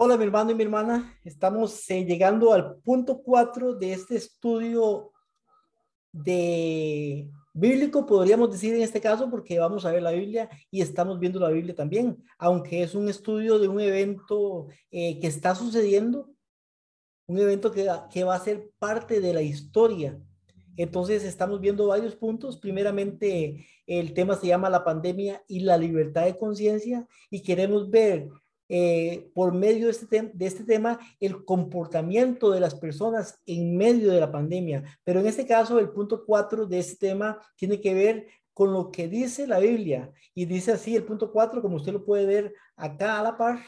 Hola, mi hermano y mi hermana. Estamos llegando al punto 4 de este estudio de bíblico, podríamos decir en este caso, porque vamos a ver la Biblia y estamos viendo la Biblia también, aunque es un estudio de un evento que está sucediendo, un evento que va a ser parte de la historia. Entonces, estamos viendo varios puntos. Primeramente, el tema se llama la pandemia y la libertad de conciencia y queremos ver por medio de este tema el comportamiento de las personas en medio de la pandemia. Pero en este caso, el punto 4 de este tema tiene que ver con lo que dice la Biblia. Y dice así el punto 4, como usted lo puede ver acá a la par.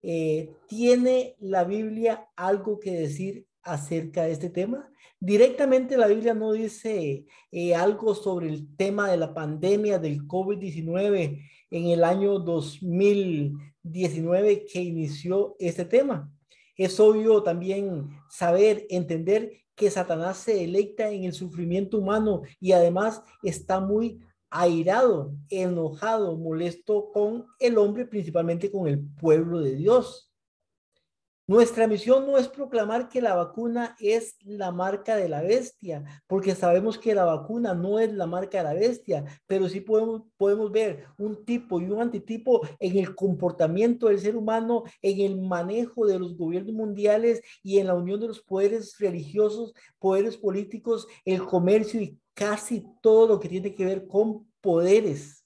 ¿Tiene la Biblia algo que decir acerca de este tema? Directamente la Biblia no dice algo sobre el tema de la pandemia del COVID-19 en el año 2019 que inició este tema. Es obvio también saber, entender que Satanás se deleita en el sufrimiento humano y además está muy airado, enojado, molesto con el hombre, principalmente con el pueblo de Dios. Nuestra misión no es proclamar que la vacuna es la marca de la bestia, porque sabemos que la vacuna no es la marca de la bestia, pero sí podemos ver un tipo y un antitipo en el comportamiento del ser humano, en el manejo de los gobiernos mundiales y en la unión de los poderes religiosos, poderes políticos, el comercio y casi todo lo que tiene que ver con poderes.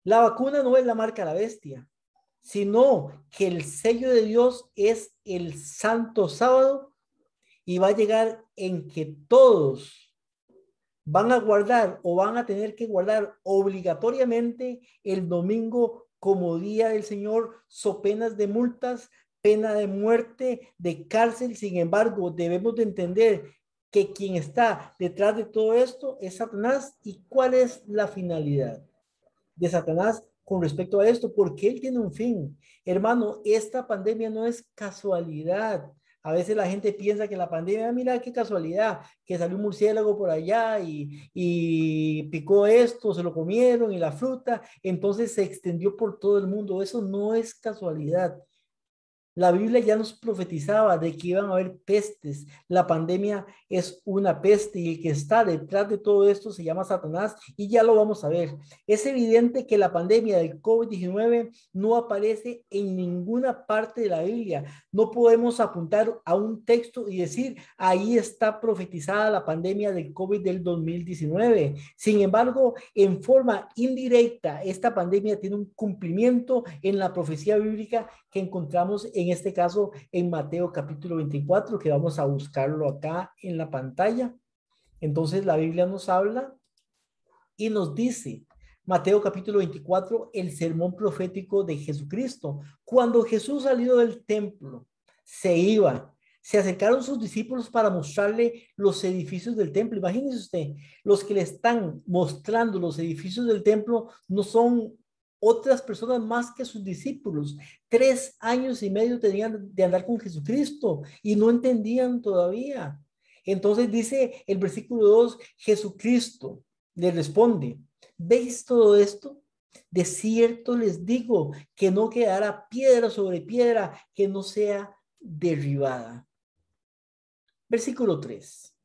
La vacuna no es la marca de la bestia, sino que el sello de Dios es el santo sábado y va a llegar en que todos van a guardar o van a tener que guardar obligatoriamente el domingo como día del Señor, so penas de multas, pena de muerte, de cárcel. Sin embargo, debemos de entender que quien está detrás de todo esto es Satanás. ¿Y cuál es la finalidad de Satanás con respecto a esto? Porque él tiene un fin. Hermano, esta pandemia no es casualidad. A veces la gente piensa que la pandemia, mira qué casualidad, que salió un murciélago por allá y picó esto, se lo comieron y la fruta, entonces se extendió por todo el mundo. Eso no es casualidad. La Biblia ya nos profetizaba de que iban a haber pestes. La pandemia es una peste y el que está detrás de todo esto se llama Satanás y ya lo vamos a ver. Es evidente que la pandemia del COVID-19 no aparece en ninguna parte de la Biblia. No podemos apuntar a un texto y decir, ahí está profetizada la pandemia del COVID del 2019. Sin embargo, en forma indirecta, esta pandemia tiene un cumplimiento en la profecía bíblica que encontramos en este caso en Mateo capítulo 24, que vamos a buscarlo acá en la pantalla. Entonces la Biblia nos habla y nos dice, Mateo capítulo 24, el sermón profético de Jesucristo. Cuando Jesús salió del templo, se iba. Se acercaron sus discípulos para mostrarle los edificios del templo. Imagínese usted, los que le están mostrando los edificios del templo no son otras personas más que sus discípulos. 3 años y medio tenían de andar con Jesucristo y no entendían todavía. Entonces dice el versículo 2, Jesucristo le responde, ¿veis todo esto? De cierto les digo que no quedará piedra sobre piedra que no sea derribada. Versículo 3.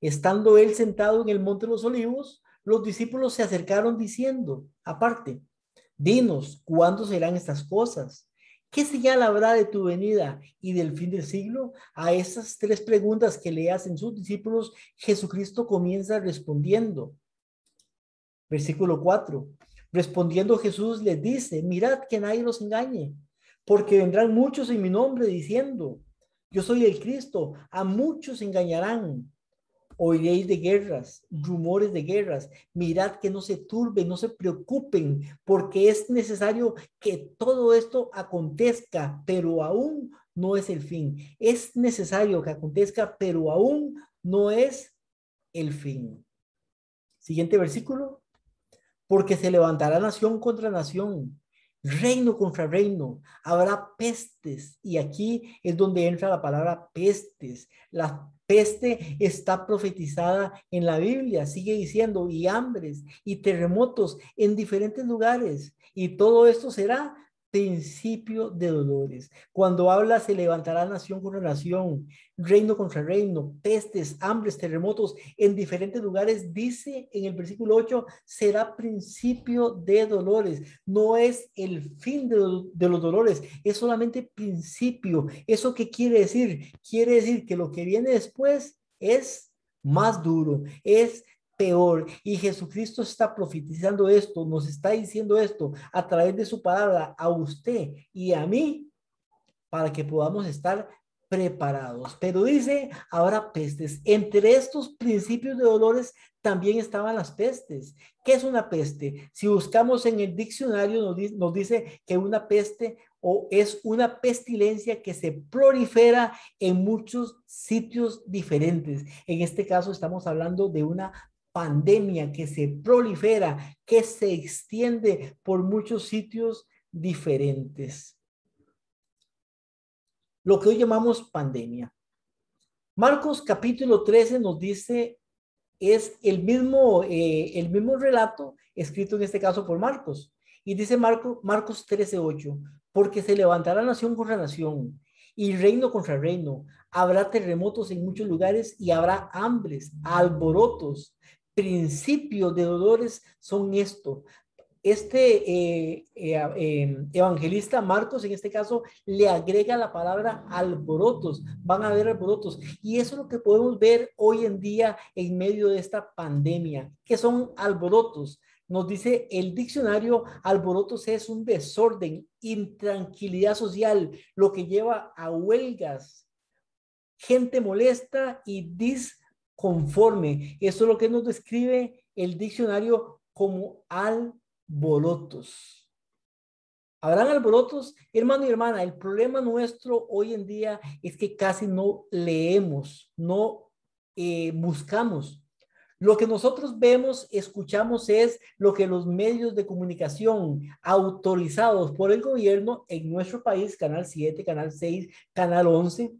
Estando él sentado en el monte de los olivos, los discípulos se acercaron diciendo, aparte, dinos, ¿cuándo serán estas cosas? ¿Qué señal habrá de tu venida y del fin del siglo? A esas tres preguntas que le hacen sus discípulos, Jesucristo comienza respondiendo. Versículo 4. Respondiendo Jesús les dice, mirad que nadie los engañe, porque vendrán muchos en mi nombre diciendo, yo soy el Cristo, a muchos engañarán. Oiréis de guerras, rumores de guerras. Mirad que no se turben, no se preocupen, porque es necesario que todo esto acontezca, pero aún no es el fin. Es necesario que acontezca, pero aún no es el fin. Siguiente versículo. Porque se levantará nación contra nación, reino contra reino, habrá pestes, y aquí es donde entra la palabra pestes. La peste está profetizada en la Biblia, sigue diciendo, y hambres y terremotos en diferentes lugares, y todo esto será principio de dolores. Cuando habla, se levantará nación contra nación, reino contra reino, pestes, hambres, terremotos en diferentes lugares, dice en el versículo 8, será principio de dolores. No es el fin de los dolores, es solamente principio. ¿Eso qué quiere decir? Quiere decir que lo que viene después es más duro, es peor. Y Jesucristo está profetizando esto, nos está diciendo esto a través de su palabra a usted y a mí para que podamos estar preparados. Pero dice, ahora pestes. Entre estos principios de dolores también estaban las pestes. ¿Qué es una peste? Si buscamos en el diccionario, nos dice que una peste o es una pestilencia que se prolifera en muchos sitios diferentes. En este caso estamos hablando de una pandemia que se prolifera, que se extiende por muchos sitios diferentes. Lo que hoy llamamos pandemia. Marcos capítulo 13 nos dice, es el mismo relato escrito en este caso por Marcos. Y dice Marcos 13:8, porque se levantará nación contra nación y reino contra reino. Habrá terremotos en muchos lugares y habrá hambres, alborotos. Principios de dolores son esto. Evangelista Marcos, en este caso, le agrega la palabra alborotos. Van a haber alborotos. Y eso es lo que podemos ver hoy en día en medio de esta pandemia. ¿Qué son alborotos? Nos dice el diccionario, alborotos es un desorden, intranquilidad social, lo que lleva a huelgas, gente molesta y disconforme. Eso es lo que nos describe el diccionario como alborotos. ¿Habrán alborotos? Hermano y hermana, el problema nuestro hoy en día es que casi no leemos, no buscamos. Lo que nosotros vemos, escuchamos es lo que los medios de comunicación autorizados por el gobierno en nuestro país, Canal 7, Canal 6, Canal 11,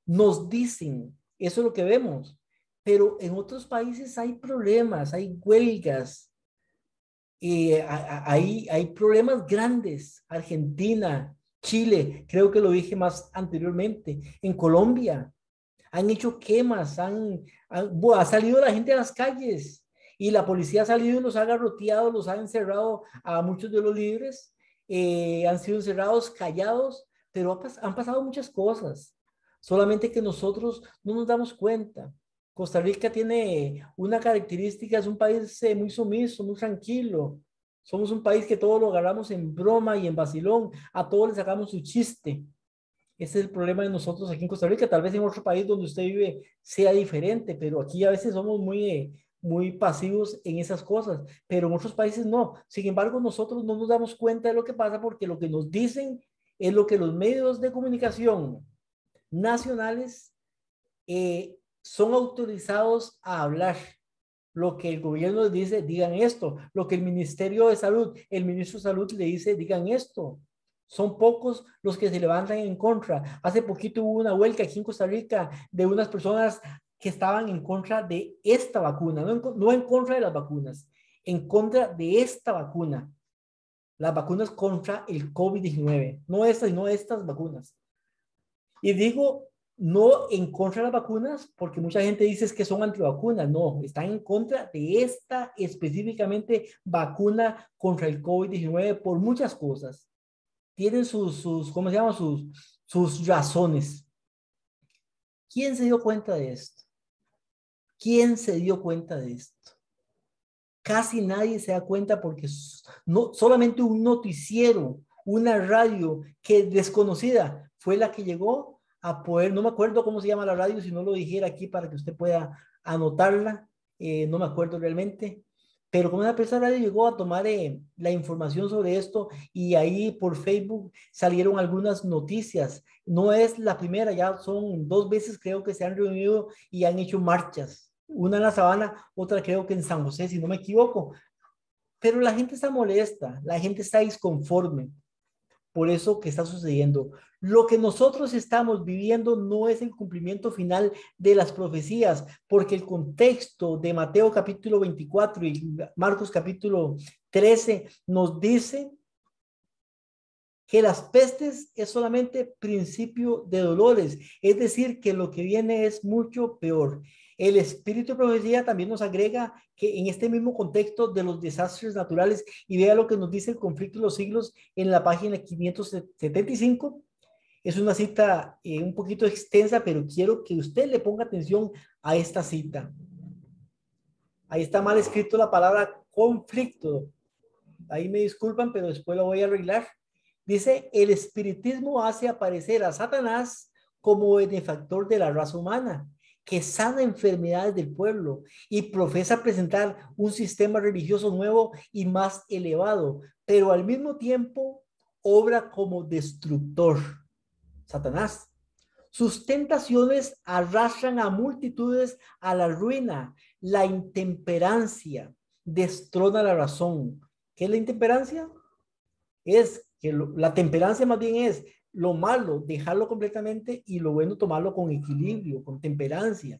nos dicen. Eso es lo que vemos. Pero en otros países hay problemas, hay huelgas, hay problemas grandes. Argentina, Chile, creo que lo dije más anteriormente, en Colombia, han hecho quemas, ha salido la gente a las calles y la policía ha salido y los ha garroteado, los ha encerrado a muchos de los líderes, han sido encerrados, callados, pero han pasado muchas cosas, solamente que nosotros no nos damos cuenta. Costa Rica tiene una característica, es un país muy sumiso, muy tranquilo. Somos un país que todo lo agarramos en broma y en vacilón, a todos le sacamos su chiste. Ese es el problema de nosotros aquí en Costa Rica. Tal vez en otro país donde usted vive sea diferente, pero aquí a veces somos muy pasivos en esas cosas, pero en otros países no. Sin embargo, nosotros no nos damos cuenta de lo que pasa porque lo que nos dicen es lo que los medios de comunicación nacionales son autorizados a hablar. Lo que el gobierno les dice, digan esto. Lo que el Ministerio de Salud, el ministro de Salud le dice, digan esto. Son pocos los que se levantan en contra. Hace poquito hubo una huelga aquí en Costa Rica de unas personas que estaban en contra de esta vacuna, no en contra de las vacunas, en contra de esta vacuna. Las vacunas contra el COVID-19, no estas, sino estas vacunas. Y digo, no en contra de las vacunas, porque mucha gente dice que son antivacunas. No, están en contra de esta específicamente vacuna contra el COVID-19 por muchas cosas. Tienen ¿cómo se llama? Sus razones. ¿Quién se dio cuenta de esto? ¿Quién se dio cuenta de esto? Casi nadie se da cuenta porque no, solamente un noticiero, una radio que desconocida fue la que llegó a poder, no me acuerdo cómo se llama la radio, si no lo dijera aquí para que usted pueda anotarla, no me acuerdo realmente, pero como una persona radio llegó a tomar la información sobre esto y ahí por Facebook salieron algunas noticias. No es la primera, ya son 2 veces creo que se han reunido y han hecho marchas. Una en la Sabana, otra creo que en San José, si no me equivoco. Pero la gente está molesta, la gente está disconforme por eso que está sucediendo. Lo que nosotros estamos viviendo no es el cumplimiento final de las profecías, porque el contexto de Mateo capítulo 24 y Marcos capítulo 13 nos dice que las pestes es solamente principio de dolores, es decir, que lo que viene es mucho peor. El espíritu de profecía también nos agrega que en este mismo contexto de los desastres naturales, y vea lo que nos dice el conflicto de los siglos en la página 575, es una cita un poquito extensa, pero quiero que usted le ponga atención a esta cita. Ahí está mal escrito la palabra conflicto. Ahí me disculpan, pero después lo voy a arreglar. Dice, el espiritismo hace aparecer a Satanás como benefactor de la raza humana, que sana enfermedades del pueblo y profesa presentar un sistema religioso nuevo y más elevado, pero al mismo tiempo obra como destructor. Satanás. Sus tentaciones arrastran a multitudes a la ruina. La intemperancia destrona la razón. ¿Qué es la intemperancia? Es que la temperancia más bien es lo malo, dejarlo completamente, y lo bueno, tomarlo con equilibrio, con temperancia.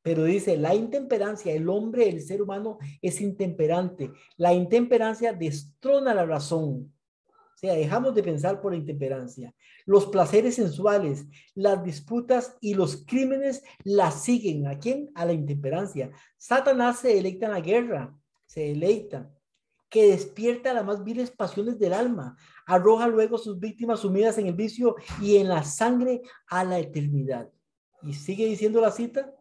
Pero dice, la intemperancia, el hombre, el ser humano es intemperante. La intemperancia destrona la razón. O sea, dejamos de pensar por la intemperancia. Los placeres sensuales, las disputas y los crímenes la siguen. ¿A quién? A la intemperancia. Satanás se deleita en la guerra, se deleita, que despierta las más viles pasiones del alma, arroja luego sus víctimas sumidas en el vicio y en la sangre a la eternidad. Y sigue diciendo la cita,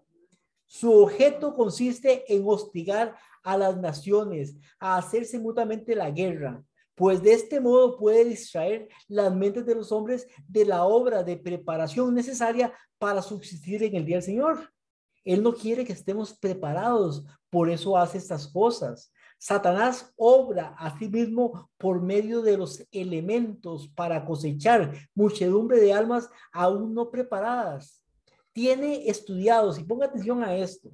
su objeto consiste en hostigar a las naciones, a hacerse mutuamente la guerra, pues de este modo puede distraer las mentes de los hombres de la obra de preparación necesaria para subsistir en el día del Señor. Él no quiere que estemos preparados, por eso hace estas cosas. Satanás obra a sí mismo por medio de los elementos para cosechar muchedumbre de almas aún no preparadas. Tiene estudiados, y ponga atención a esto,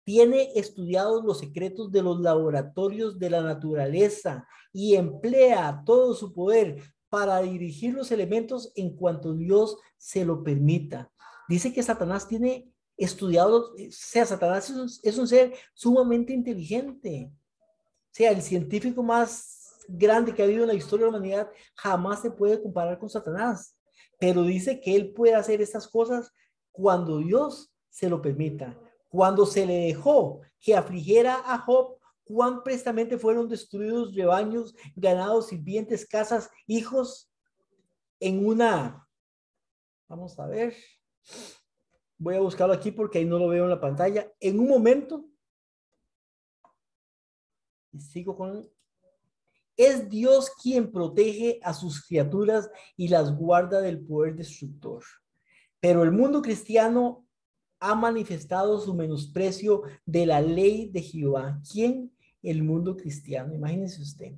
tiene estudiados los secretos de los laboratorios de la naturaleza y emplea todo su poder para dirigir los elementos en cuanto Dios se lo permita. Dice que Satanás tiene estudiado, o sea, Satanás es un ser sumamente inteligente. O sea, el científico más grande que ha habido en la historia de la humanidad jamás se puede comparar con Satanás. Pero dice que él puede hacer estas cosas cuando Dios se lo permita. Cuando se le dejó que afligiera a Job, cuán prestamente fueron destruidos rebaños, ganados, sirvientes, casas, hijos, en una, vamos a ver, voy a buscarlo aquí porque ahí no lo veo en la pantalla, en un momento, y sigo con, es Dios quien protege a sus criaturas y las guarda del poder destructor. Pero el mundo cristiano ha manifestado su menosprecio de la ley de Jehová. ¿Quién? El mundo cristiano. Imagínense usted.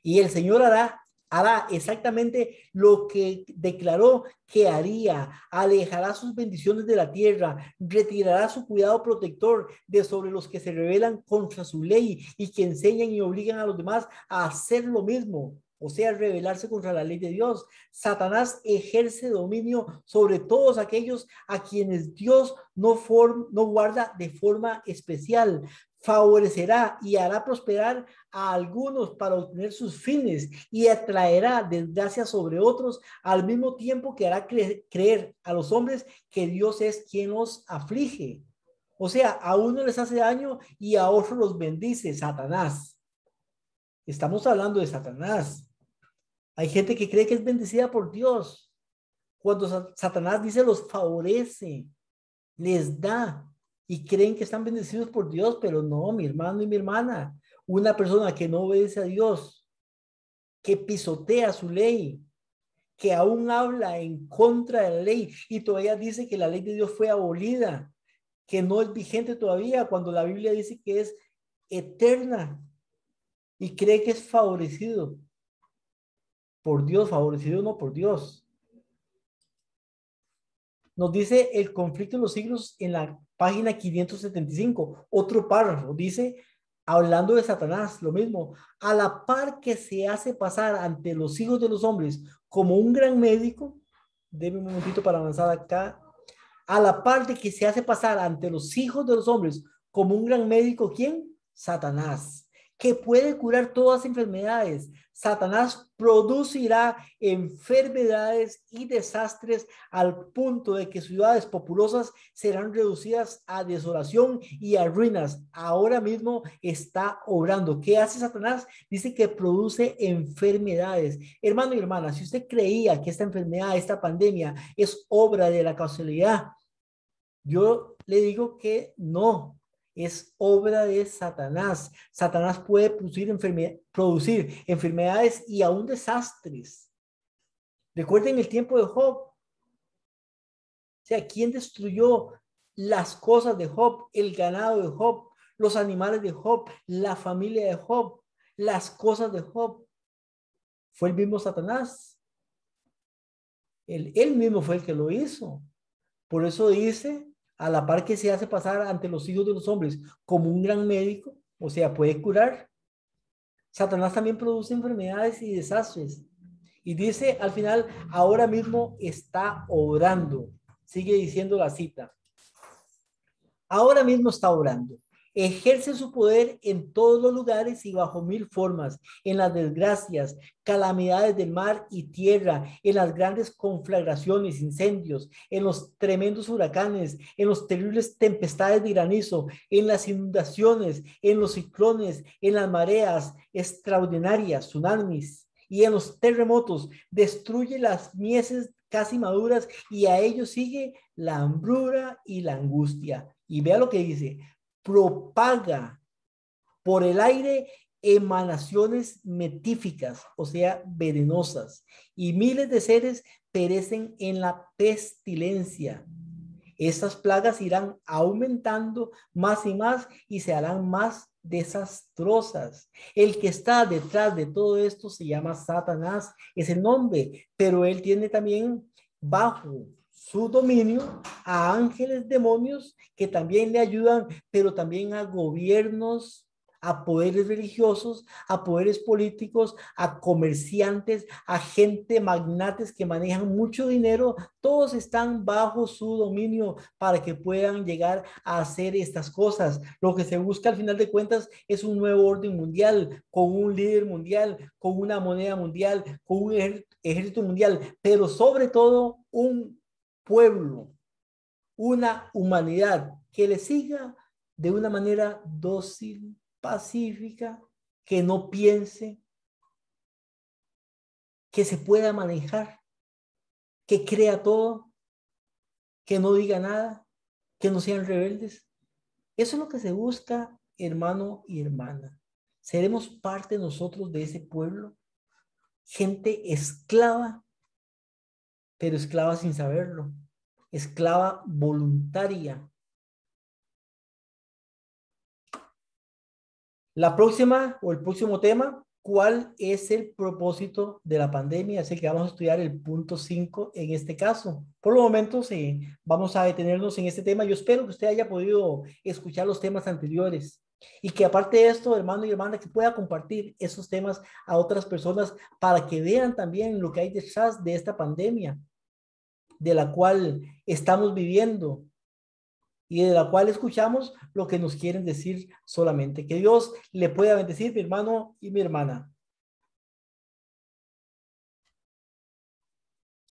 Y el Señor hará exactamente lo que declaró que haría. Alejará sus bendiciones de la tierra, retirará su cuidado protector de sobre los que se rebelan contra su ley y que enseñan y obligan a los demás a hacer lo mismo. O sea, rebelarse contra la ley de Dios. Satanás ejerce dominio sobre todos aquellos a quienes Dios no guarda de forma especial. Favorecerá y hará prosperar a algunos para obtener sus fines y atraerá desgracia sobre otros, al mismo tiempo que hará creer a los hombres que Dios es quien los aflige. O sea, a uno les hace daño y a otros los bendice Satanás. Estamos hablando de Satanás. Hay gente que cree que es bendecida por Dios. Cuando Satanás dice los favorece, les da y creen que están bendecidos por Dios, pero no, mi hermano y mi hermana. Una persona que no obedece a Dios, que pisotea su ley, que aún habla en contra de la ley y todavía dice que la ley de Dios fue abolida, que no es vigente todavía cuando la Biblia dice que es eterna y cree que es favorecido por Dios, favorecido no por Dios. Nos dice el conflicto de los siglos en la página 575, otro párrafo, dice, hablando de Satanás, lo mismo, a la par que se hace pasar ante los hijos de los hombres como un gran médico, déme un momentito para avanzar acá, a la par de que se hace pasar ante los hijos de los hombres como un gran médico, ¿quién? Satanás, que puede curar todas enfermedades. Satanás producirá enfermedades y desastres al punto de que ciudades populosas serán reducidas a desolación y a ruinas. Ahora mismo está obrando. ¿Qué hace Satanás? Dice que produce enfermedades. Hermano y hermana, si usted creía que esta enfermedad, esta pandemia es obra de la causalidad, yo le digo que no, es obra de Satanás. Satanás puede producir enfermedades y aún desastres. Recuerden el tiempo de Job. O sea, ¿quién destruyó las cosas de Job? El ganado de Job, los animales de Job, la familia de Job, las cosas de Job. Fue el mismo Satanás. Él mismo fue el que lo hizo. Por eso dice, a la par que se hace pasar ante los hijos de los hombres como un gran médico, o sea, puede curar. Satanás también produce enfermedades y desastres. Y dice al final, ahora mismo está obrando. Sigue diciendo la cita. Ahora mismo está obrando. Ejerce su poder en todos los lugares y bajo mil formas, en las desgracias, calamidades del mar y tierra, en las grandes conflagraciones, incendios, en los tremendos huracanes, en los terribles tempestades de granizo, en las inundaciones, en los ciclones, en las mareas extraordinarias, tsunamis y en los terremotos. Destruye las mieses casi maduras y a ellos sigue la hambruna y la angustia. Y vea lo que dice, propaga por el aire emanaciones metíficas, o sea, venenosas, y miles de seres perecen en la pestilencia. Estas plagas irán aumentando más y más y se harán más desastrosas. El que está detrás de todo esto se llama Satanás, es el nombre, pero él tiene también bajo su dominio a ángeles demonios que también le ayudan, pero también a gobiernos, a poderes religiosos, a poderes políticos, a comerciantes, a gente magnates que manejan mucho dinero. Todos están bajo su dominio para que puedan llegar a hacer estas cosas. Lo que se busca al final de cuentas es un nuevo orden mundial, con un líder mundial, con una moneda mundial, con un ejército mundial, pero sobre todo un pueblo, una humanidad que le siga de una manera dócil, pacífica, que no piense, que se pueda manejar, que crea todo, que no diga nada, que no sean rebeldes. Eso es lo que se busca, hermano y hermana. Seremos parte nosotros de ese pueblo, gente esclava, pero esclava sin saberlo, esclava voluntaria. La próxima o el próximo tema, ¿cuál es el propósito de la pandemia? Es el que vamos a estudiar el punto 5 en este caso. Por el momento, sí, vamos a detenernos en este tema. Yo espero que usted haya podido escuchar los temas anteriores y que aparte de esto, hermano y hermana, que pueda compartir esos temas a otras personas para que vean también lo que hay detrás de esta pandemia, de la cual estamos viviendo y de la cual escuchamos lo que nos quieren decir solamente. Que Dios le pueda bendecir, mi hermano y mi hermana.